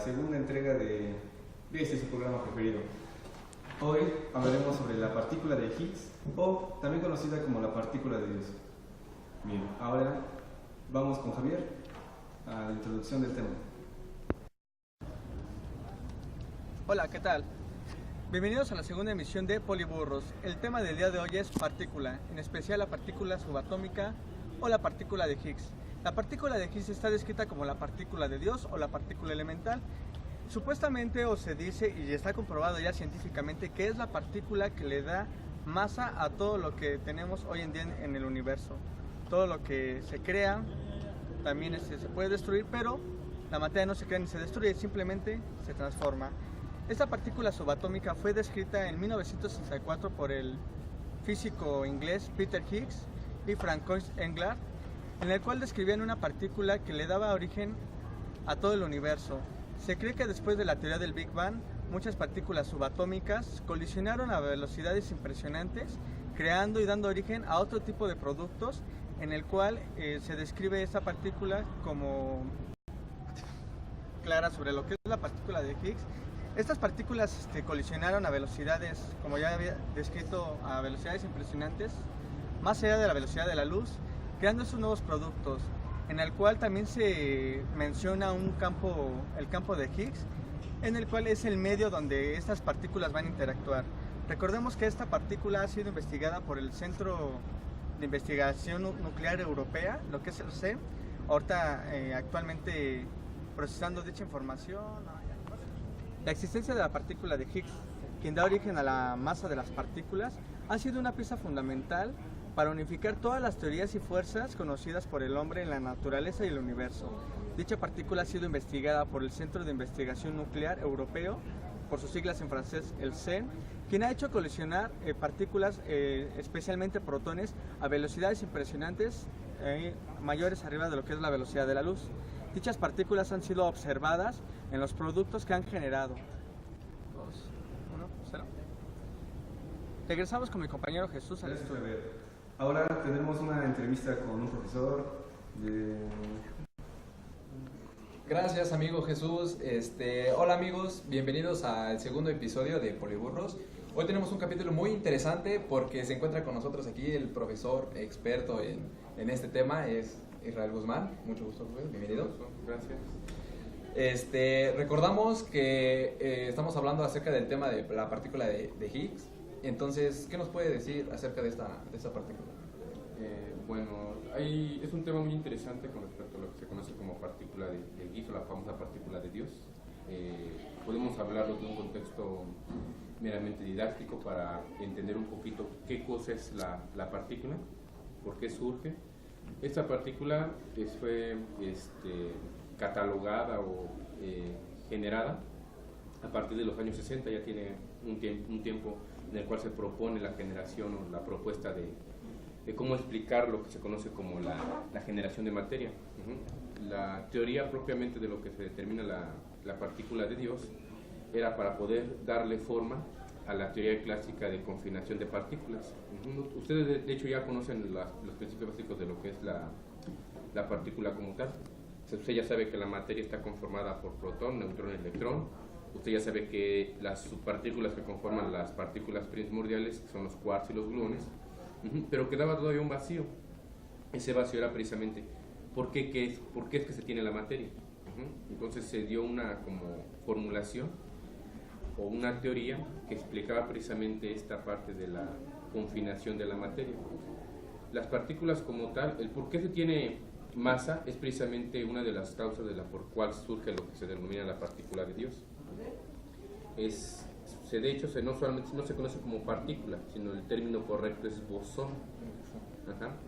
segunda entrega de este su programa preferido. Hoy hablaremos sobre la partícula de Higgs, o también conocida como la partícula de Dios. Bien, ahora vamos con Javier a la introducción del tema. Hola, ¿qué tal? Bienvenidos a la segunda emisión de Poliburros. El tema del día de hoy es partícula, en especial la partícula subatómica o la partícula de Higgs. La partícula de Higgs está descrita como la partícula de Dios o la partícula elemental. Supuestamente o se dice, y está comprobado ya científicamente, que es la partícula que le da masa a todo lo que tenemos hoy en día en el universo. Todo lo que se crea también se puede destruir, pero la materia no se crea ni se destruye, simplemente se transforma. Esta partícula subatómica fue descrita en 1964 por el físico inglés Peter Higgs y Francois Englert, en el cual describían una partícula que le daba origen a todo el universo. Se cree que después de la teoría del Big Bang, muchas partículas subatómicas colisionaron a velocidades impresionantes, creando y dando origen a otro tipo de productos, en el cual se describe esta partícula como clara sobre lo que es la partícula de Higgs. Estas partículas colisionaron a velocidades, como ya había descrito, a velocidades impresionantes, más allá de la velocidad de la luz, creando estos nuevos productos, en el cual también se menciona el campo de Higgs, en el cual es el medio donde estas partículas van a interactuar. Recordemos que esta partícula ha sido investigada por el Centro de Investigación Nuclear Europea, lo que es el CERN, ahorita actualmente procesando dicha información. La existencia de la partícula de Higgs, quien da origen a la masa de las partículas, ha sido una pieza fundamental para unificar todas las teorías y fuerzas conocidas por el hombre en la naturaleza y el universo. Dicha partícula ha sido investigada por el Centro de Investigación Nuclear Europeo, por sus siglas en francés el CERN, quien ha hecho colisionar partículas, especialmente protones, a velocidades impresionantes, mayores arriba de lo que es la velocidad de la luz. Dichas partículas han sido observadas en los productos que han generado. 2, 1, 0. Regresamos con mi compañero Jesús al estudio. Ahora tenemos una entrevista con un profesor de... Gracias, amigo Jesús. Hola amigos, bienvenidos al segundo episodio de Poliburros. Hoy tenemos un capítulo muy interesante porque se encuentra con nosotros aquí el profesor experto en este tema, es Israel Guzmán. Mucho gusto, bienvenido. Gracias. Recordamos que estamos hablando acerca del tema de la partícula de Higgs. Entonces, ¿qué nos puede decir acerca de esta partícula? Es un tema muy interesante con respecto a lo que se conoce como partícula de Higgs o la famosa partícula de Dios. Podemos hablarlo de un contexto meramente didáctico para entender un poquito qué cosa es la partícula, por qué surge. Esta partícula fue catalogada o generada a partir de los años 60, ya tiene un tiempo en el cual se propone la generación o la propuesta de cómo explicar lo que se conoce como la generación de materia. La teoría propiamente de lo que se determina la partícula de Dios era para poder darle forma a la teoría clásica de confinación de partículas. Ustedes de hecho ya conocen los principios básicos de lo que es la partícula como tal. Usted ya sabe que la materia está conformada por protón, neutrón y electrón. Usted ya sabe que las subpartículas que conforman las partículas primordiales son los quarks y los gluones, pero quedaba todavía un vacío. Ese vacío era precisamente ¿por qué es que se tiene la materia? Entonces se dio una como formulación o una teoría que explicaba precisamente esta parte de la confinación de la materia. Las partículas como tal, el por qué se tiene masa es precisamente una de las causas por cual surge lo que se denomina la partícula de Dios. De hecho, no se conoce como partícula, sino el término correcto es bosón.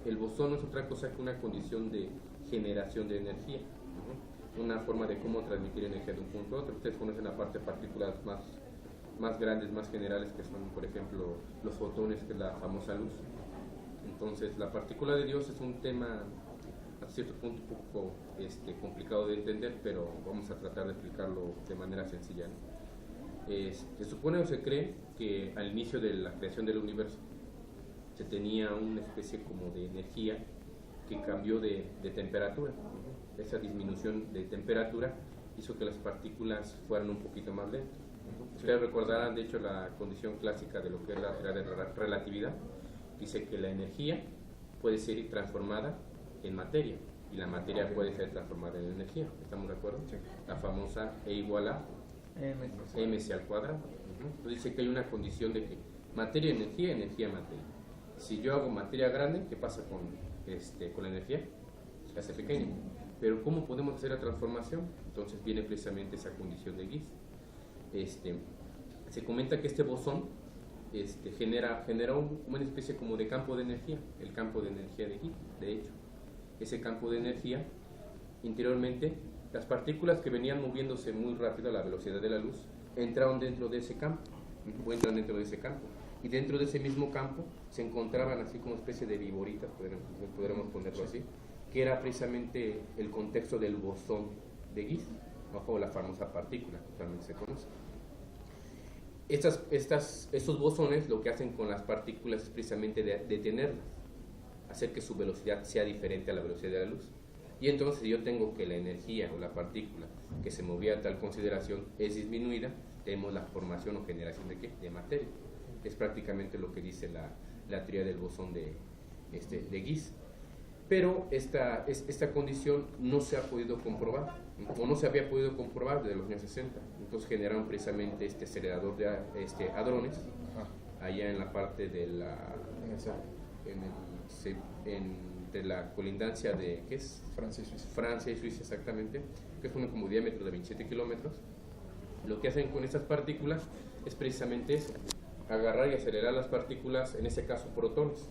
El bosón no es otra cosa que una condición de generación de energía, una forma de cómo transmitir energía de un punto a otro. Ustedes conocen la parte de partículas más grandes, más generales, que son, por ejemplo, los fotones, que es la famosa luz. Entonces, la partícula de Dios es un tema a cierto punto un poco complicado de entender, pero vamos a tratar de explicarlo de manera sencilla, ¿no? Se supone o se cree que al inicio de la creación del universo se tenía una especie como de energía que cambió de temperatura. Esa disminución de temperatura hizo que las partículas fueran un poquito más lentas. Ustedes recordarán, de hecho, la condición clásica de lo que es la relatividad. Dice que la energía puede ser transformada en materia y la materia puede ser transformada en energía. ¿Estamos de acuerdo? Sí. La famosa E igual a mc al cuadrado. Entonces dice que hay una condición de que materia, energía, energía, materia. Si yo hago materia grande, ¿qué pasa con la energía? Se hace pequeña. Pero ¿cómo podemos hacer la transformación? Entonces viene precisamente esa condición de Gibbs. Se comenta que este bosón genera una especie como de campo de energía, el campo de energía de Gibbs. De hecho, ese campo de energía, interiormente, las partículas que venían moviéndose muy rápido a la velocidad de la luz, entraron dentro de ese campo, y dentro de ese mismo campo se encontraban así como especie de viboritas, podríamos ponerlo así, que era precisamente el contexto del bosón de Gibbs, o la famosa partícula, que también se conoce. Estos bosones lo que hacen con las partículas es precisamente detenerlas, hacer que su velocidad sea diferente a la velocidad de la luz. Y entonces, si yo tengo que la energía o la partícula que se movía a tal consideración es disminuida, tenemos la formación o generación de ¿qué? De materia. Es prácticamente lo que dice la teoría del bosón de Gibbs. Pero esta condición no se ha podido comprobar, o no se había podido comprobar desde los años 60. Entonces generaron precisamente este acelerador de hadrones allá en la parte de de la colindancia de, ¿qué es? Francia y Suiza, exactamente, que es como diámetro de 27 kilómetros. Lo que hacen con estas partículas es precisamente eso, agarrar y acelerar las partículas, en este caso protones.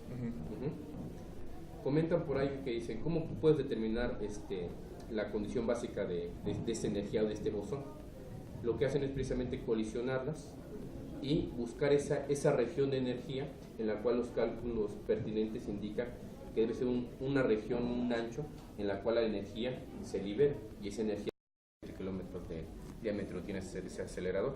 Comentan por ahí que dicen, ¿cómo puedes determinar la condición básica de esta energía o de este bosón? Lo que hacen es precisamente colisionarlas y buscar esa región de energía en la cual los cálculos pertinentes indican que debe ser una región, un ancho, en la cual la energía se libera, y esa energía de 7 kilómetros de diámetro tiene ese acelerador.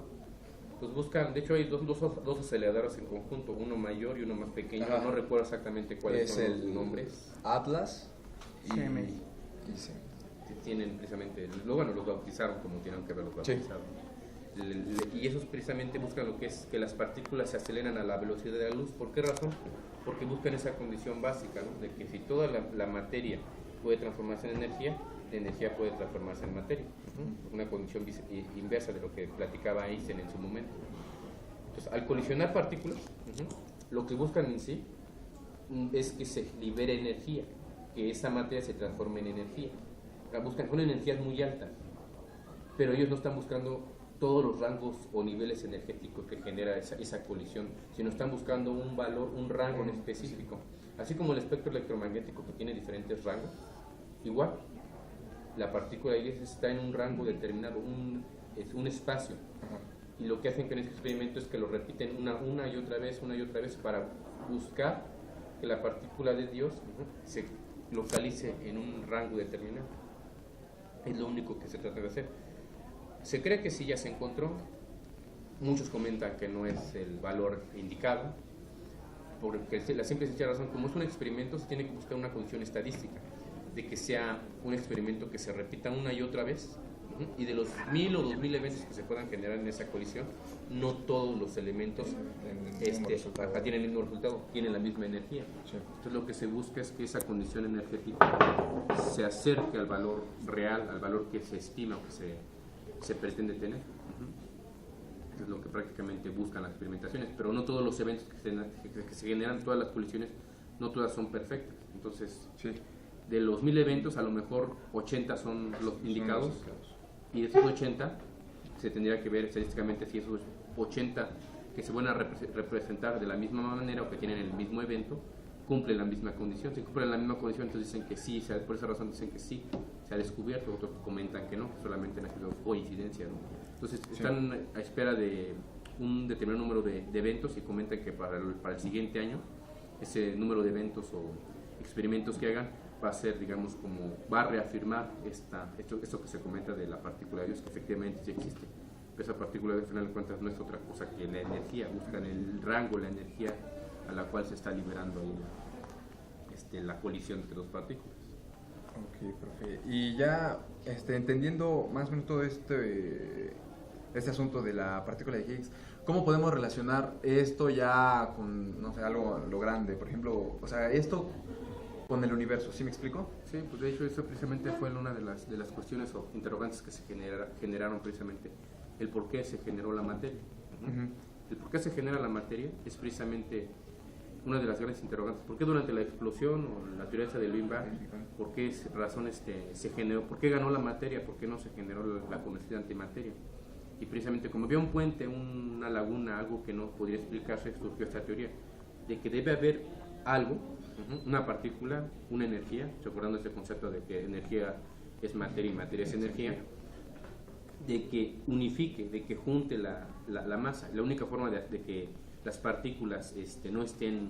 Pues buscan, de hecho hay dos aceleradores en conjunto, uno mayor y uno más pequeño. Ajá. No recuerdo exactamente cuáles son los nombres. Atlas y CMI. Tienen precisamente, los bautizaron como tienen que haberlos bautizado. Y esos precisamente buscan lo que es que las partículas se aceleran a la velocidad de la luz. ¿Por qué razón? Porque buscan esa condición básica, ¿no? De que si toda la materia puede transformarse en energía, la energía puede transformarse en materia. Una condición inversa de lo que platicaba Einstein en su momento. Entonces, al colisionar partículas, lo que buscan en sí es que se libere energía, que esa materia se transforme en energía. Son energías muy altas, pero ellos no están buscando todos los rangos o niveles energéticos que genera esa colisión, sino están buscando un valor, un rango en específico. Así como el espectro electromagnético que tiene diferentes rangos, igual la partícula está en un rango determinado, un espacio. Y lo que hacen con ese experimento es que lo repiten una y otra vez para buscar que la partícula de Dios se localice en un rango determinado. Es lo único que se trata de hacer. Se cree que sí ya se encontró. Muchos comentan que no es el valor indicado, porque la simple y sencilla razón, como es un experimento, se tiene que buscar una condición estadística, de que sea un experimento que se repita una y otra vez, y de los 1000 o 2000 eventos que se puedan generar en esa colisión, no todos los elementos tienen el mismo resultado, tienen la misma energía. Entonces lo que se busca es que esa condición energética se acerque al valor real, al valor que se estima o que se pretende tener. Es lo que prácticamente buscan las experimentaciones, pero no todos los eventos que se generan, todas las colisiones, no todas son perfectas. Entonces, de los 1000 eventos, a lo mejor 80 son los indicados, y de esos 80 se tendría que ver estadísticamente si esos 80 que se van a representar de la misma manera o que tienen el mismo evento cumplen la misma condición. Si cumplen la misma condición, entonces dicen que sí, por esa razón dicen que sí, se ha descubierto. Otros comentan que no, que solamente han sido coincidencia, ¿no? Entonces están a espera de un determinado número de eventos y comentan que para el siguiente año ese número de eventos o experimentos que hagan va a ser, digamos, como va a reafirmar esto que se comenta de la partícula de Dios, que efectivamente sí existe. Pero esa partícula, al final de cuentas, no es otra cosa que la energía. Buscan el rango, la energía a la cual se está liberando ahí la colisión entre dos partículas. Ok, profe. Y ya Entendiendo más o menos todo este asunto de la partícula de Higgs, ¿cómo podemos relacionar esto ya con, no sé, algo lo grande? Por ejemplo, o sea, esto con el universo, ¿sí me explico? Sí, pues de hecho eso precisamente fue una de las cuestiones o interrogantes que se generaron precisamente, el por qué se generó la materia. Ujú. El por qué se genera la materia es precisamente una de las grandes interrogantes. ¿Por qué durante la explosión o la teoría esa del Big Bang, por qué razón se generó, por qué ganó la materia, por qué no se generó la conocida antimateria? Y precisamente como había un puente, una laguna, algo que no podría explicarse, surgió esta teoría de que debe haber algo, una partícula, una energía, recordando ese concepto de que energía es materia y materia es energía, de que unifique, de que junte la masa. La única forma de que las partículas no estén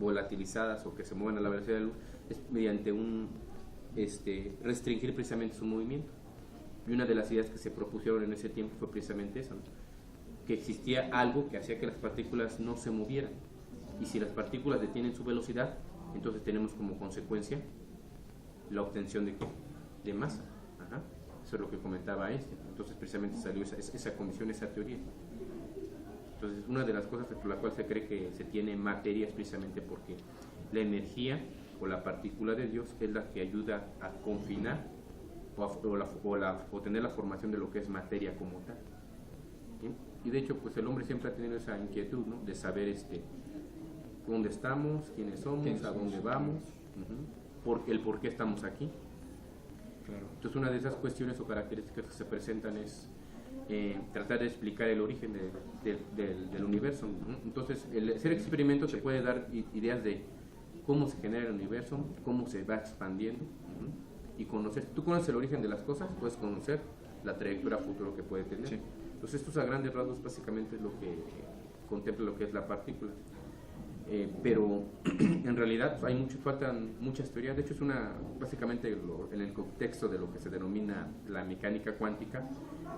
volatilizadas o que se muevan a la velocidad de la luz es mediante restringir precisamente su movimiento. Y una de las ideas que se propusieron en ese tiempo fue precisamente eso, ¿no? Que existía algo que hacía que las partículas no se movieran. Y si las partículas detienen su velocidad, entonces tenemos como consecuencia la obtención de masa. Ajá. Eso es lo que comentaba Entonces precisamente salió esa condición, esa teoría. Entonces una de las cosas por la cual se cree que se tiene materia es precisamente porque la energía o la partícula de Dios es la que ayuda a confinar o tener la formación de lo que es materia como tal. ¿Sí? Y de hecho pues el hombre siempre ha tenido esa inquietud, ¿no? De saber dónde estamos, quiénes somos, a dónde vamos, el por qué estamos aquí. Claro. Entonces una de esas cuestiones o características que se presentan es tratar de explicar el origen del universo, ¿no? Entonces el hacer experimento te puede dar ideas de cómo se genera el universo, cómo se va expandiendo, y conocer. Tú conoces el origen de las cosas, puedes conocer la trayectoria futura que puede tener. Sí. Entonces estos a grandes rasgos básicamente es lo que contempla lo que es la partícula. Pero en realidad faltan muchas teorías. De hecho es básicamente en el contexto de lo que se denomina la mecánica cuántica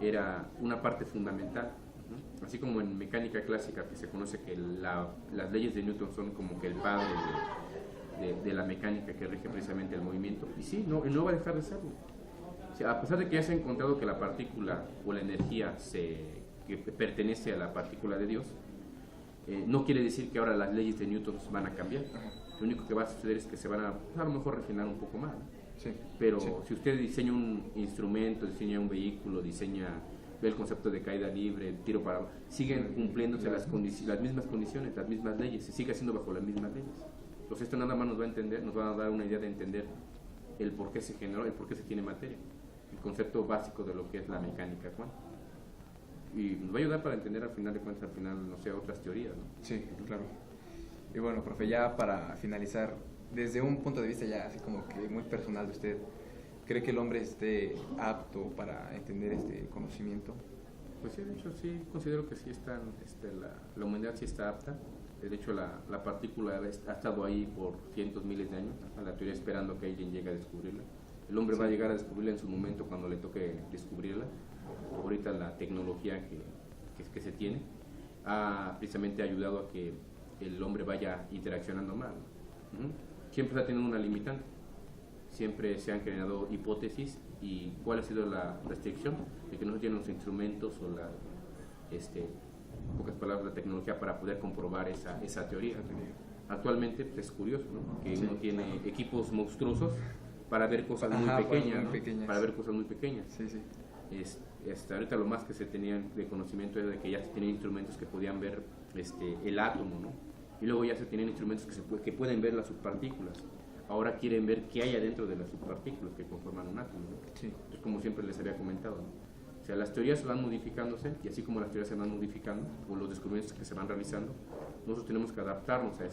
era una parte fundamental, ¿no? Así como en mecánica clásica que se conoce que las leyes de Newton son como que el padre de la mecánica que rige precisamente el movimiento, y sí, no va a dejar de serlo. O sea, a pesar de que ya se ha encontrado que la partícula o la energía que pertenece a la partícula de Dios, no quiere decir que ahora las leyes de Newton van a cambiar. Lo único que va a suceder es que se van a lo mejor refinar un poco más, ¿no? Sí. Pero Sí. si usted diseña un instrumento, diseña un vehículo, ve el concepto de caída libre, tiro para abajo, siguen cumpliéndose las mismas condiciones, las mismas leyes, se sigue haciendo bajo las mismas leyes. Entonces esto nada más nos va a dar una idea de entender el por qué se generó, el por qué se tiene materia, el concepto básico de lo que es la mecánica cuántica. Y nos va a ayudar para entender al final, no sé, otras teorías, ¿no? Sí, claro. Y bueno, profe, ya para finalizar, desde un punto de vista ya así como que muy personal de usted, ¿cree que el hombre esté apto para entender este conocimiento? Pues sí, de hecho sí, considero que sí la humanidad sí está apta. De hecho la partícula ha estado ahí por cientos, miles de años, a la teoría esperando que alguien llegue a descubrirla. El hombre va a llegar a descubrirla en su momento cuando le toque descubrirla. Ahorita la tecnología que se tiene ha precisamente ayudado a que el hombre vaya interaccionando más, ¿no? Siempre se ha tenido una limitante, siempre se han generado hipótesis. ¿Y cuál ha sido la restricción? De que no se tienen los instrumentos o en pocas palabras, la tecnología para poder comprobar esa teoría. Actualmente pues, es curioso, ¿no? Que uno tiene equipos monstruosos para ver cosas muy pequeñas, ¿no? Para ver cosas muy pequeñas. Sí, sí. Ahorita lo más que se tenía de conocimiento era de que ya se tenían instrumentos que podían ver el átomo, ¿no? Y luego ya se tienen instrumentos que pueden ver las subpartículas. Ahora quieren ver qué hay adentro de las subpartículas que conforman un átomo, ¿no? Sí. Entonces, como siempre les había comentado, ¿no? O sea, las teorías van modificándose, y así como las teorías se van modificando, o los descubrimientos que se van realizando, nosotros tenemos que adaptarnos a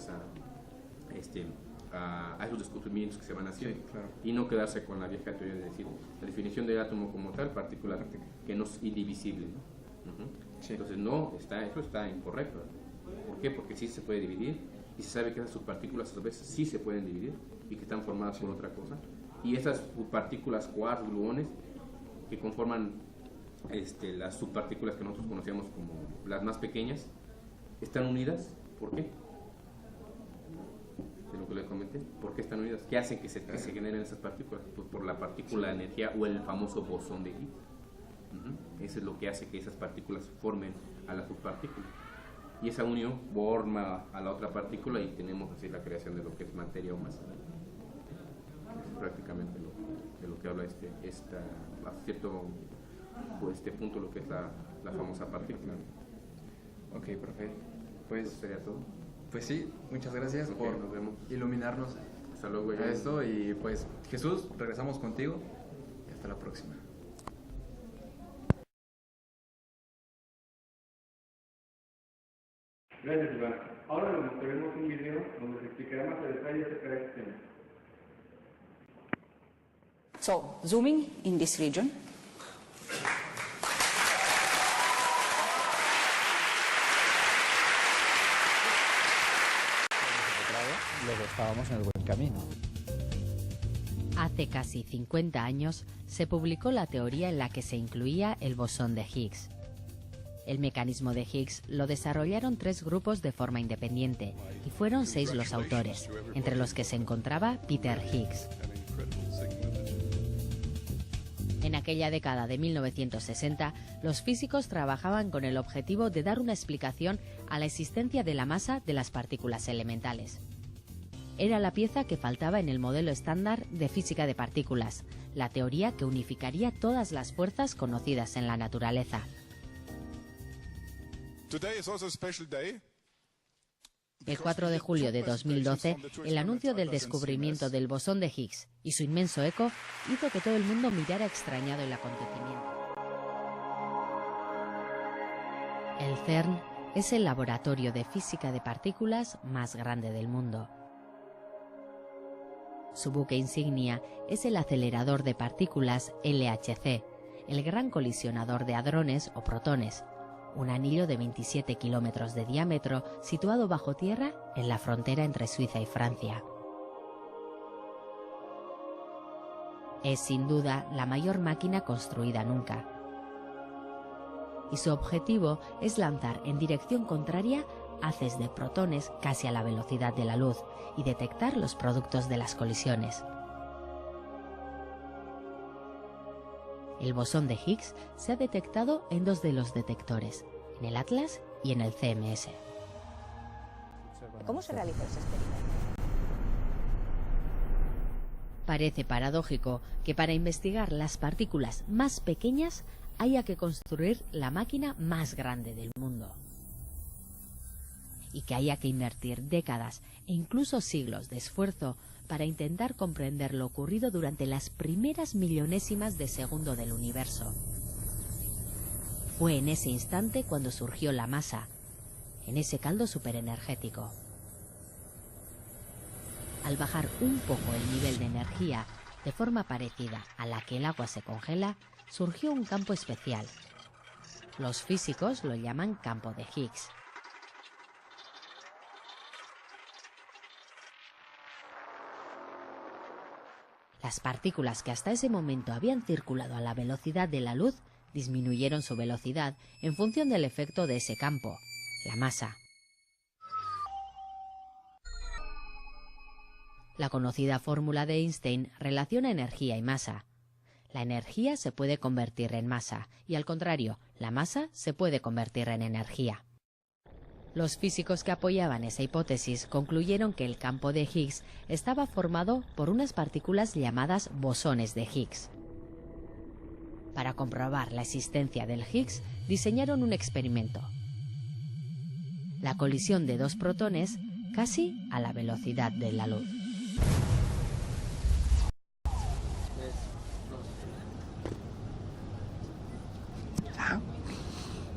esos descubrimientos que se van haciendo, Sí, claro. y no quedarse con la vieja teoría de decir la definición del átomo como tal, particular, que no es indivisible, ¿no? Sí. Entonces eso está incorrecto. ¿Por qué? Porque sí se puede dividir, y se sabe que esas subpartículas a veces sí se pueden dividir y que están formadas por otra cosa, y esas subpartículas, quarks, gluones, que conforman las subpartículas que nosotros conocíamos como las más pequeñas, están unidas. ¿Por qué? lo que le comenté. ¿Por qué están unidas? ¿Qué hacen que se generen esas partículas? Pues por la partícula de energía o el famoso bosón de Higgs. Eso es lo que hace que esas partículas formen a la subpartícula. Y esa unión forma a la otra partícula y tenemos así la creación de lo que es materia o masa. Es prácticamente de lo que habla a cierto punto lo que es la famosa partícula. Ok, profe. Pues Eso sería todo. Pues sí, muchas gracias Ok, por nos vemos. iluminarnos Hasta luego. a esto. Y pues Jesús, regresamos contigo y hasta la próxima. Gracias, Iván. Ahora les mostraremos un video donde se explicará más a detalle acerca de este tema. So, zooming in this region. Luego estábamos en el buen camino. Hace casi 50 años se publicó la teoría en la que se incluía el bosón de Higgs. El mecanismo de Higgs lo desarrollaron 3 grupos de forma independiente y fueron 6 los autores, entre los que se encontraba Peter Higgs. En aquella década de 1960, los físicos trabajaban con el objetivo de dar una explicación a la existencia de la masa de las partículas elementales. Era la pieza que faltaba en el modelo estándar de física de partículas, la teoría que unificaría todas las fuerzas conocidas en la naturaleza. El 4 de julio de 2012, el anuncio del descubrimiento del bosón de Higgs y su inmenso eco hizo que todo el mundo mirara extrañado el acontecimiento. El CERN es el laboratorio de física de partículas más grande del mundo. Su buque insignia es el acelerador de partículas LHC, el gran colisionador de hadrones o protones, un anillo de 27 kilómetros de diámetro situado bajo tierra en la frontera entre Suiza y Francia. Es sin duda la mayor máquina construida nunca. Y su objetivo es lanzar en dirección contraria haces de protones casi a la velocidad de la luz y detectar los productos de las colisiones. El bosón de Higgs se ha detectado en 2 de los detectores, en el Atlas y en el CMS. ¿Cómo se realiza ese experimento? Parece paradójico que para investigar las partículas más pequeñas haya que construir la máquina más grande del mundo. Y que haya que invertir décadas e incluso siglos de esfuerzo para intentar comprender lo ocurrido durante las primeras millonésimas de segundo del universo. Fue en ese instante cuando surgió la masa, en ese caldo superenergético. Al bajar un poco el nivel de energía de forma parecida a la que el agua se congela, surgió un campo especial. Los físicos lo llaman campo de Higgs. Las partículas que hasta ese momento habían circulado a la velocidad de la luz disminuyeron su velocidad en función del efecto de ese campo, la masa. La conocida fórmula de Einstein relaciona energía y masa. La energía se puede convertir en masa y, al contrario, la masa se puede convertir en energía. Los físicos que apoyaban esa hipótesis concluyeron que el campo de Higgs estaba formado por unas partículas llamadas bosones de Higgs. Para comprobar la existencia del Higgs, diseñaron un experimento. La colisión de 2 protones casi a la velocidad de la luz.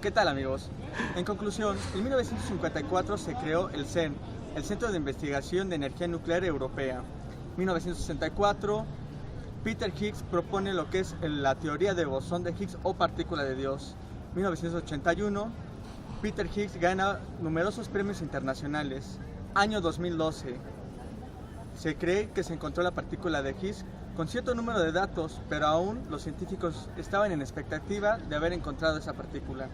¿Qué tal, amigos? En conclusión, en 1954 se creó el CERN, el Centro de Investigación de Energía Nuclear Europea. En 1964, Peter Higgs propone lo que es la teoría del bosón de Higgs o partícula de Dios. En 1981, Peter Higgs gana numerosos premios internacionales. Año 2012, se cree que se encontró la partícula de Higgs con cierto número de datos, pero aún los científicos estaban en expectativa de haber encontrado esa partícula.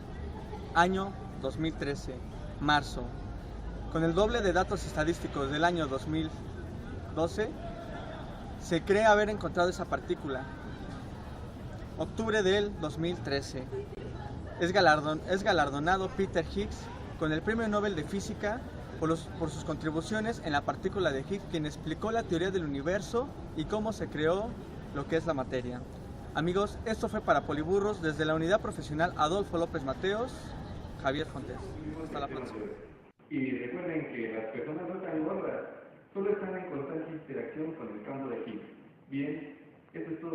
Año 2013, marzo. Con el doble de datos estadísticos del año 2000, 1912 se cree haber encontrado esa partícula. Octubre del 2013 es galardonado Peter Higgs con el Premio Nobel de Física por sus contribuciones en la partícula de Higgs, quien explicó la teoría del universo y cómo se creó lo que es la materia. Amigos, esto fue para Poliburros desde la unidad profesional Adolfo López Mateos, Javier Fontes. Hasta la próxima. Y recuerden que las personas no están gordas, solo están en constante interacción con el campo de Higgs. Bien, eso es todo.